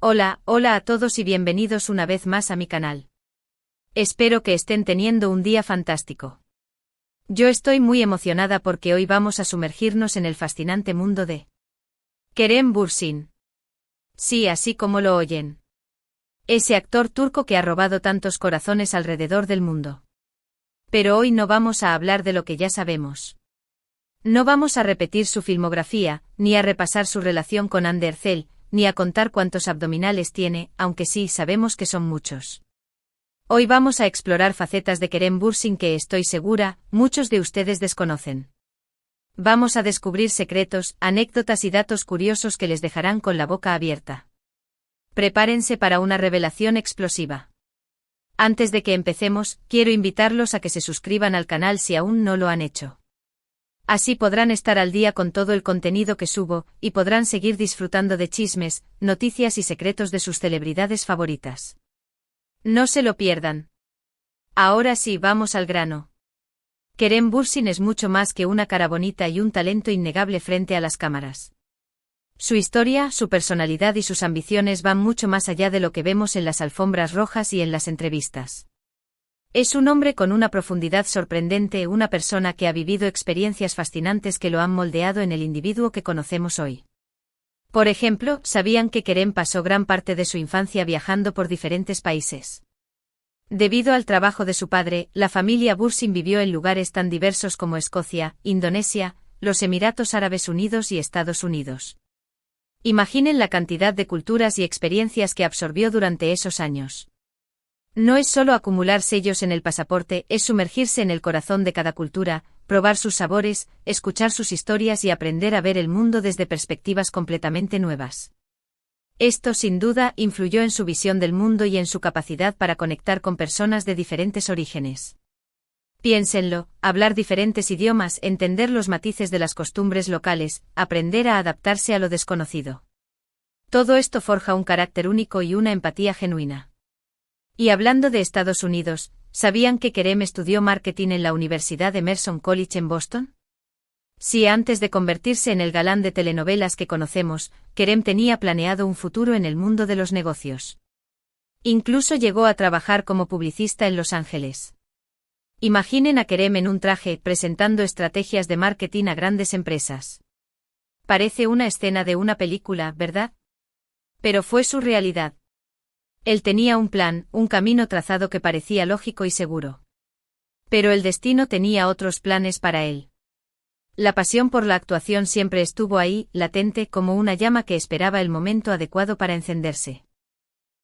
Hola a todos y bienvenidos una vez más a mi canal. Espero que estén teniendo un día fantástico. Yo estoy muy emocionada porque hoy vamos a sumergirnos en el fascinante mundo de Kerem Bürsin. Sí, así como lo oyen. Ese actor turco que ha robado tantos corazones alrededor del mundo. Pero hoy no vamos a hablar de lo que ya sabemos. No vamos a repetir su filmografía, ni a repasar su relación con Hande Erçel, ni a contar cuántos abdominales tiene, aunque sí sabemos que son muchos. Hoy vamos a explorar facetas de Kerem Bürsin que estoy segura, muchos de ustedes desconocen. Vamos a descubrir secretos, anécdotas y datos curiosos que les dejarán con la boca abierta. Prepárense para una revelación explosiva. Antes de que empecemos, quiero invitarlos a que se suscriban al canal si aún no lo han hecho. Así podrán estar al día con todo el contenido que subo, y podrán seguir disfrutando de chismes, noticias y secretos de sus celebridades favoritas. No se lo pierdan. Ahora sí, vamos al grano. Kerem Bürsin es mucho más que una cara bonita y un talento innegable frente a las cámaras. Su historia, su personalidad y sus ambiciones van mucho más allá de lo que vemos en las alfombras rojas y en las entrevistas. Es un hombre con una profundidad sorprendente, una persona que ha vivido experiencias fascinantes que lo han moldeado en el individuo que conocemos hoy. Por ejemplo, ¿sabían que Kerem pasó gran parte de su infancia viajando por diferentes países? Debido al trabajo de su padre, la familia Bürsin vivió en lugares tan diversos como Escocia, Indonesia, los Emiratos Árabes Unidos y Estados Unidos. Imaginen la cantidad de culturas y experiencias que absorbió durante esos años. No es solo acumular sellos en el pasaporte, es sumergirse en el corazón de cada cultura, probar sus sabores, escuchar sus historias y aprender a ver el mundo desde perspectivas completamente nuevas. Esto sin duda influyó en su visión del mundo y en su capacidad para conectar con personas de diferentes orígenes. Piénsenlo, hablar diferentes idiomas, entender los matices de las costumbres locales, aprender a adaptarse a lo desconocido. Todo esto forja un carácter único y una empatía genuina. Y hablando de Estados Unidos, ¿sabían que Kerem estudió marketing en la Universidad Emerson College en Boston? Sí, antes de convertirse en el galán de telenovelas que conocemos, Kerem tenía planeado un futuro en el mundo de los negocios. Incluso llegó a trabajar como publicista en Los Ángeles. Imaginen a Kerem en un traje, presentando estrategias de marketing a grandes empresas. Parece una escena de una película, ¿verdad? Pero fue su realidad. Él tenía un plan, un camino trazado que parecía lógico y seguro. Pero el destino tenía otros planes para él. La pasión por la actuación siempre estuvo ahí, latente como una llama que esperaba el momento adecuado para encenderse.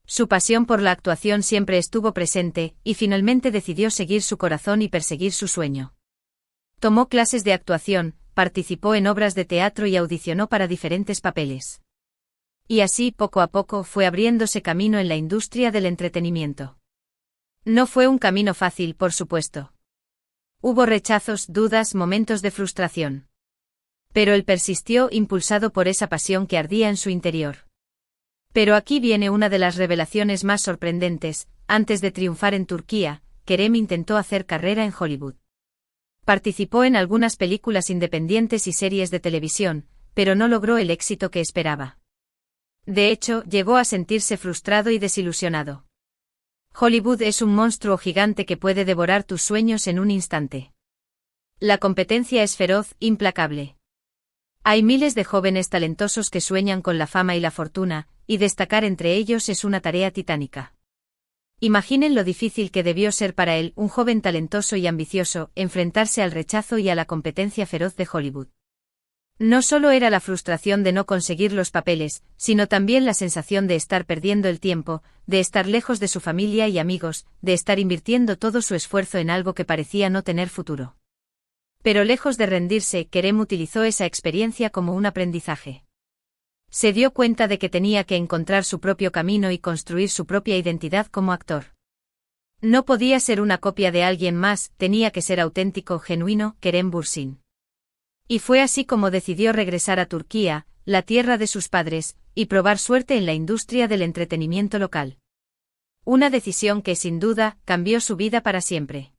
Su pasión por la actuación siempre estuvo presente, y finalmente decidió seguir su corazón y perseguir su sueño. Tomó clases de actuación, participó en obras de teatro y audicionó para diferentes papeles. Y así, poco a poco, fue abriéndose camino en la industria del entretenimiento. No fue un camino fácil, por supuesto. Hubo rechazos, dudas, momentos de frustración. Pero él persistió, impulsado por esa pasión que ardía en su interior. Pero aquí viene una de las revelaciones más sorprendentes: antes de triunfar en Turquía, Kerem intentó hacer carrera en Hollywood. Participó en algunas películas independientes y series de televisión, pero no logró el éxito que esperaba. De hecho, llegó a sentirse frustrado y desilusionado. Hollywood es un monstruo gigante que puede devorar tus sueños en un instante. La competencia es feroz, implacable. Hay miles de jóvenes talentosos que sueñan con la fama y la fortuna, y destacar entre ellos es una tarea titánica. Imaginen lo difícil que debió ser para él, un joven talentoso y ambicioso, enfrentarse al rechazo y a la competencia feroz de Hollywood. No solo era la frustración de no conseguir los papeles, sino también la sensación de estar perdiendo el tiempo, de estar lejos de su familia y amigos, de estar invirtiendo todo su esfuerzo en algo que parecía no tener futuro. Pero lejos de rendirse, Kerem utilizó esa experiencia como un aprendizaje. Se dio cuenta de que tenía que encontrar su propio camino y construir su propia identidad como actor. No podía ser una copia de alguien más, tenía que ser auténtico, genuino, Kerem Bürsin. Y fue así como decidió regresar a Turquía, la tierra de sus padres, y probar suerte en la industria del entretenimiento local. Una decisión que sin duda cambió su vida para siempre.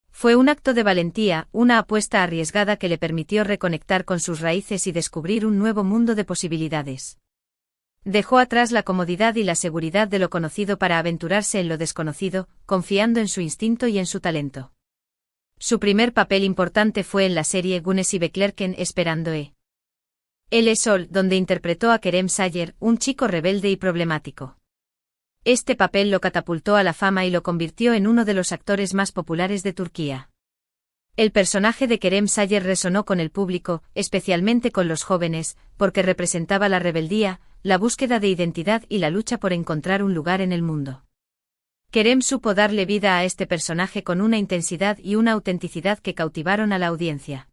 Fue un acto de valentía, una apuesta arriesgada que le permitió reconectar con sus raíces y descubrir un nuevo mundo de posibilidades. Dejó atrás la comodidad y la seguridad de lo conocido para aventurarse en lo desconocido, confiando en su instinto y en su talento. Su primer papel importante fue en la serie Gunness y Beklerken Esperando el Sol, donde interpretó a Kerem Sayer, un chico rebelde y problemático. Este papel lo catapultó a la fama y lo convirtió en uno de los actores más populares de Turquía. El personaje de Kerem Sayer resonó con el público, especialmente con los jóvenes, porque representaba la rebeldía, la búsqueda de identidad y la lucha por encontrar un lugar en el mundo. Kerem supo darle vida a este personaje con una intensidad y una autenticidad que cautivaron a la audiencia.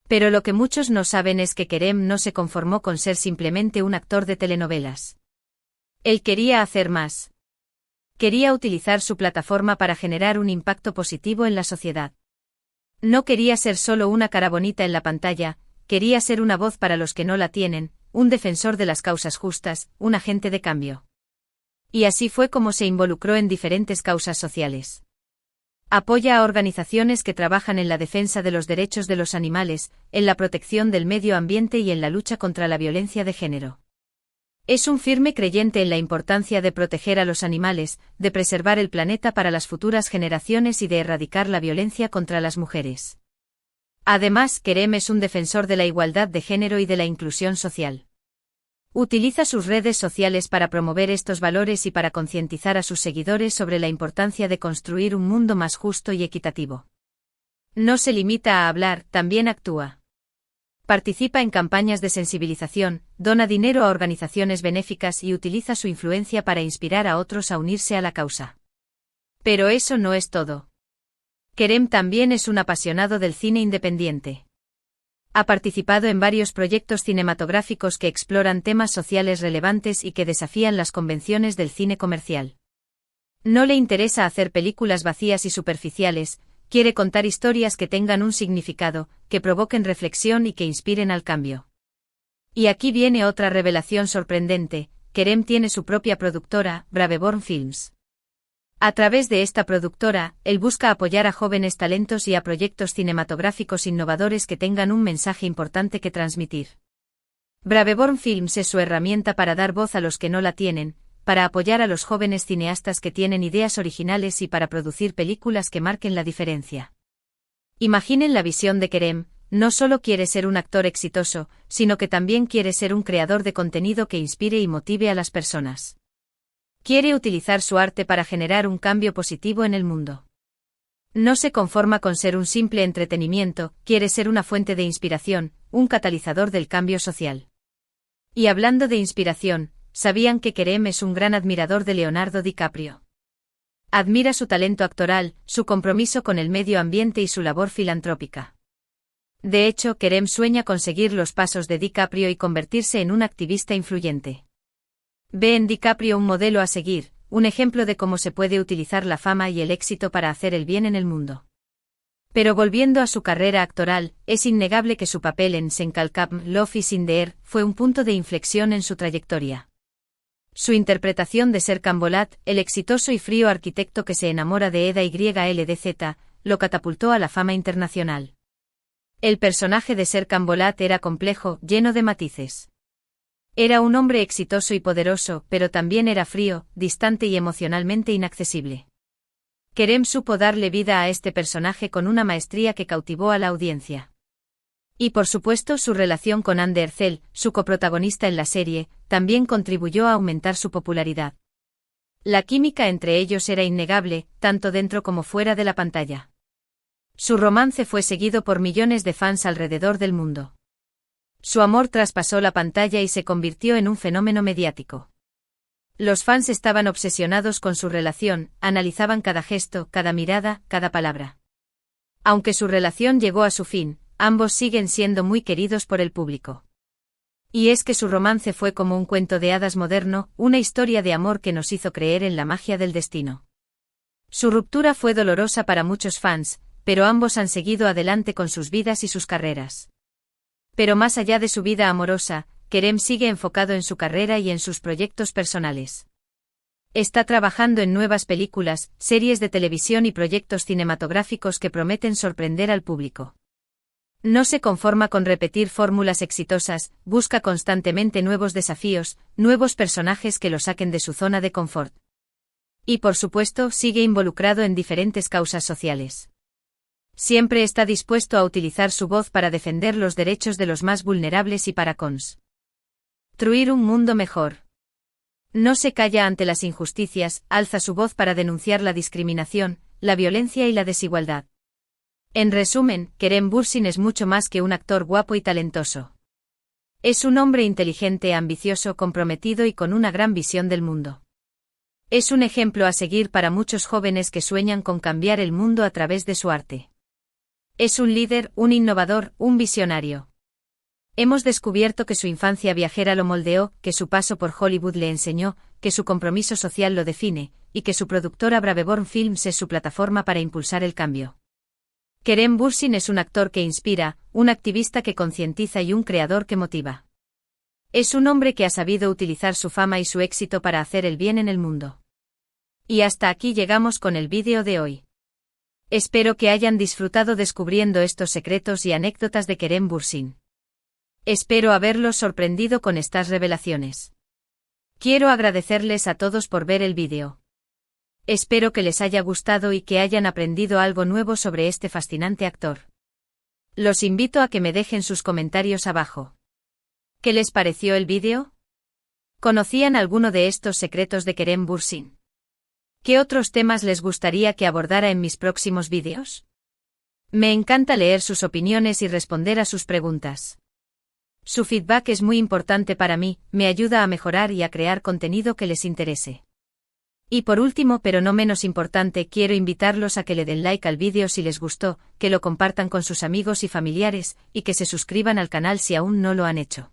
Pero lo que muchos no saben es que Kerem no se conformó con ser simplemente un actor de telenovelas. Él quería hacer más. Quería utilizar su plataforma para generar un impacto positivo en la sociedad. No quería ser solo una cara bonita en la pantalla, quería ser una voz para los que no la tienen, un defensor de las causas justas, un agente de cambio. Y así fue como se involucró en diferentes causas sociales. Apoya a organizaciones que trabajan en la defensa de los derechos de los animales, en la protección del medio ambiente y en la lucha contra la violencia de género. Es un firme creyente en la importancia de proteger a los animales, de preservar el planeta para las futuras generaciones y de erradicar la violencia contra las mujeres. Además, Kerem es un defensor de la igualdad de género y de la inclusión social. Utiliza sus redes sociales para promover estos valores y para concientizar a sus seguidores sobre la importancia de construir un mundo más justo y equitativo. No se limita a hablar, también actúa. Participa en campañas de sensibilización, dona dinero a organizaciones benéficas y utiliza su influencia para inspirar a otros a unirse a la causa. Pero eso no es todo. Kerem también es un apasionado del cine independiente. Ha participado en varios proyectos cinematográficos que exploran temas sociales relevantes y que desafían las convenciones del cine comercial. No le interesa hacer películas vacías y superficiales, quiere contar historias que tengan un significado, que provoquen reflexión y que inspiren al cambio. Y aquí viene otra revelación sorprendente: Kerem tiene su propia productora, Braveborn Films. A través de esta productora, él busca apoyar a jóvenes talentos y a proyectos cinematográficos innovadores que tengan un mensaje importante que transmitir. Braveborn Films es su herramienta para dar voz a los que no la tienen, para apoyar a los jóvenes cineastas que tienen ideas originales y para producir películas que marquen la diferencia. Imaginen la visión de Kerem: no solo quiere ser un actor exitoso, sino que también quiere ser un creador de contenido que inspire y motive a las personas. Quiere utilizar su arte para generar un cambio positivo en el mundo. No se conforma con ser un simple entretenimiento, quiere ser una fuente de inspiración, un catalizador del cambio social. Y hablando de inspiración, ¿sabían que Kerem es un gran admirador de Leonardo DiCaprio? Admira su talento actoral, su compromiso con el medio ambiente y su labor filantrópica. De hecho, Kerem sueña con seguir los pasos de DiCaprio y convertirse en un activista influyente. Ve en DiCaprio un modelo a seguir, un ejemplo de cómo se puede utilizar la fama y el éxito para hacer el bien en el mundo. Pero volviendo a su carrera actoral, es innegable que su papel en Senkalkam Love is in the Air fue un punto de inflexión en su trayectoria. Su interpretación de Serkan Bolat, el exitoso y frío arquitecto que se enamora de Eda YLDZ, lo catapultó a la fama internacional. El personaje de Serkan Bolat era complejo, lleno de matices. Era un hombre exitoso y poderoso, pero también era frío, distante y emocionalmente inaccesible. Kerem supo darle vida a este personaje con una maestría que cautivó a la audiencia. Y por supuesto su relación con Hande Erçel, su coprotagonista en la serie, también contribuyó a aumentar su popularidad. La química entre ellos era innegable, tanto dentro como fuera de la pantalla. Su romance fue seguido por millones de fans alrededor del mundo. Su amor traspasó la pantalla y se convirtió en un fenómeno mediático. Los fans estaban obsesionados con su relación, analizaban cada gesto, cada mirada, cada palabra. Aunque su relación llegó a su fin, ambos siguen siendo muy queridos por el público. Y es que su romance fue como un cuento de hadas moderno, una historia de amor que nos hizo creer en la magia del destino. Su ruptura fue dolorosa para muchos fans, pero ambos han seguido adelante con sus vidas y sus carreras. Pero más allá de su vida amorosa, Kerem sigue enfocado en su carrera y en sus proyectos personales. Está trabajando en nuevas películas, series de televisión y proyectos cinematográficos que prometen sorprender al público. No se conforma con repetir fórmulas exitosas, busca constantemente nuevos desafíos, nuevos personajes que lo saquen de su zona de confort. Y por supuesto, sigue involucrado en diferentes causas sociales. Siempre está dispuesto a utilizar su voz para defender los derechos de los más vulnerables y para construir un mundo mejor. No se calla ante las injusticias, alza su voz para denunciar la discriminación, la violencia y la desigualdad. En resumen, Kerem Bürsin es mucho más que un actor guapo y talentoso. Es un hombre inteligente, ambicioso, comprometido y con una gran visión del mundo. Es un ejemplo a seguir para muchos jóvenes que sueñan con cambiar el mundo a través de su arte. Es un líder, un innovador, un visionario. Hemos descubierto que su infancia viajera lo moldeó, que su paso por Hollywood le enseñó, que su compromiso social lo define, y que su productora Braveborn Films es su plataforma para impulsar el cambio. Kerem Bürsin es un actor que inspira, un activista que concientiza y un creador que motiva. Es un hombre que ha sabido utilizar su fama y su éxito para hacer el bien en el mundo. Y hasta aquí llegamos con el vídeo de hoy. Espero que hayan disfrutado descubriendo estos secretos y anécdotas de Kerem Bürsin. Espero haberlos sorprendido con estas revelaciones. Quiero agradecerles a todos por ver el vídeo. Espero que les haya gustado y que hayan aprendido algo nuevo sobre este fascinante actor. Los invito a que me dejen sus comentarios abajo. ¿Qué les pareció el vídeo? ¿Conocían alguno de estos secretos de Kerem Bürsin? ¿Qué otros temas les gustaría que abordara en mis próximos vídeos? Me encanta leer sus opiniones y responder a sus preguntas. Su feedback es muy importante para mí, me ayuda a mejorar y a crear contenido que les interese. Y por último, pero no menos importante, quiero invitarlos a que le den like al vídeo si les gustó, que lo compartan con sus amigos y familiares, y que se suscriban al canal si aún no lo han hecho.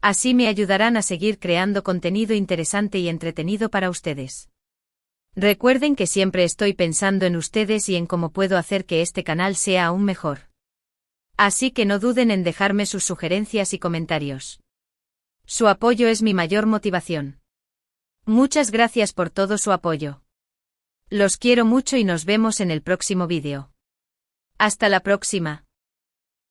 Así me ayudarán a seguir creando contenido interesante y entretenido para ustedes. Recuerden que siempre estoy pensando en ustedes y en cómo puedo hacer que este canal sea aún mejor. Así que no duden en dejarme sus sugerencias y comentarios. Su apoyo es mi mayor motivación. Muchas gracias por todo su apoyo. Los quiero mucho y nos vemos en el próximo vídeo. Hasta la próxima.